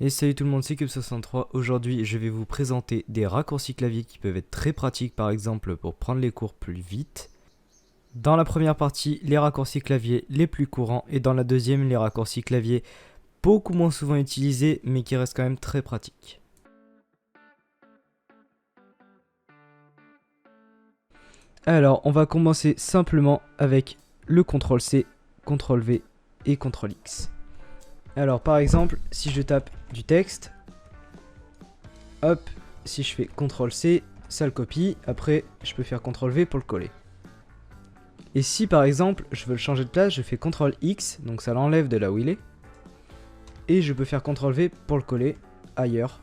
Et salut tout le monde, c'est Cube63. Aujourd'hui, je vais vous présenter des raccourcis clavier qui peuvent être très pratiques, par exemple pour prendre les cours plus vite. Dans la première partie, les raccourcis clavier les plus courants, et dans la deuxième, les raccourcis clavier beaucoup moins souvent utilisés, mais qui restent quand même très pratiques. Alors, on va commencer simplement avec le CTRL-C, CTRL-V et CTRL-X. Alors par exemple, si je tape du texte, hop, si je fais CTRL-C, ça le copie, après je peux faire CTRL-V pour le coller. Et si par exemple, je veux le changer de place, je fais CTRL-X, donc ça l'enlève de là où il est, et je peux faire CTRL-V pour le coller ailleurs.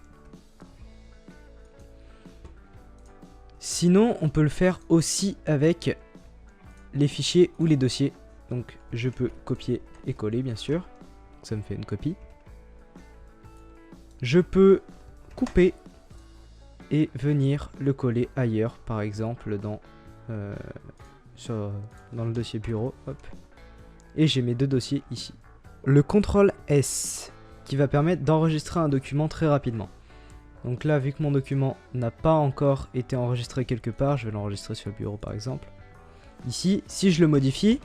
Sinon, on peut le faire aussi avec les fichiers ou les dossiers, donc je peux copier et coller bien sûr. Ça me fait une copie. Je peux couper et venir le coller ailleurs, par exemple dans le dossier bureau. Hop. Et j'ai mes deux dossiers ici. Le CTRL S qui va permettre d'enregistrer un document très rapidement. Donc là, vu que mon document n'a pas encore été enregistré quelque part, je vais l'enregistrer sur le bureau par exemple. Ici, si je le modifie,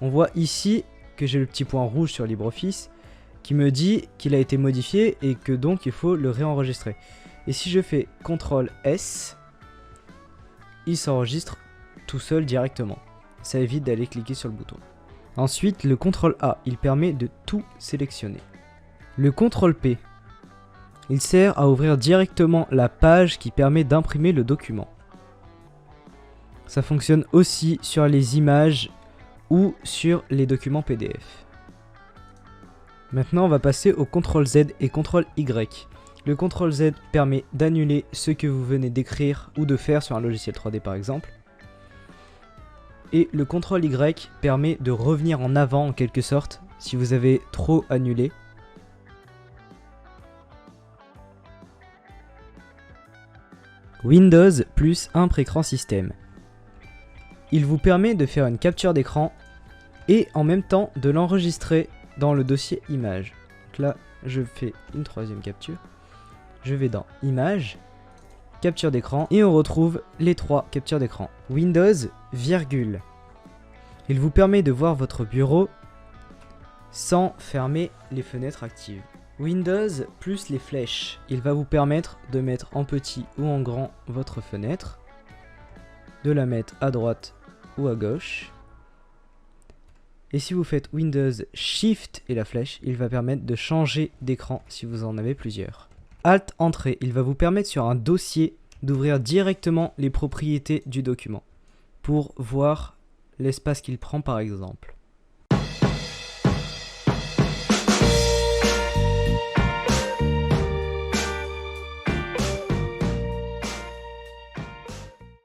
on voit ici que j'ai le petit point rouge sur LibreOffice qui me dit qu'il a été modifié et que donc il faut le réenregistrer. Et si je fais CTRL S, il s'enregistre tout seul directement. Ça évite d'aller cliquer sur le bouton. Ensuite, le CTRL A, il permet de tout sélectionner. Le CTRL P, il sert à ouvrir directement la page qui permet d'imprimer le document. Ça fonctionne aussi sur les images ou sur les documents PDF. Maintenant, on va passer au CTRL Z et CTRL Y. Le CTRL Z permet d'annuler ce que vous venez d'écrire ou de faire sur un logiciel 3D par exemple. Et le CTRL Y permet de revenir en avant en quelque sorte si vous avez trop annulé. Windows plus imp écran système. Il vous permet de faire une capture d'écran et en même temps de l'enregistrer dans le dossier image. Donc là, je fais une troisième capture. Je vais dans Images, capture d'écran et on retrouve les trois captures d'écran. Windows, virgule. Il vous permet de voir votre bureau sans fermer les fenêtres actives. Windows plus les flèches. Il va vous permettre de mettre en petit ou en grand votre fenêtre, de la mettre à droite ou à gauche. Et si vous faites Windows Shift et la flèche, il va permettre de changer d'écran si vous en avez plusieurs. Alt Entrée, il va vous permettre sur un dossier d'ouvrir directement les propriétés du document pour voir l'espace qu'il prend par exemple.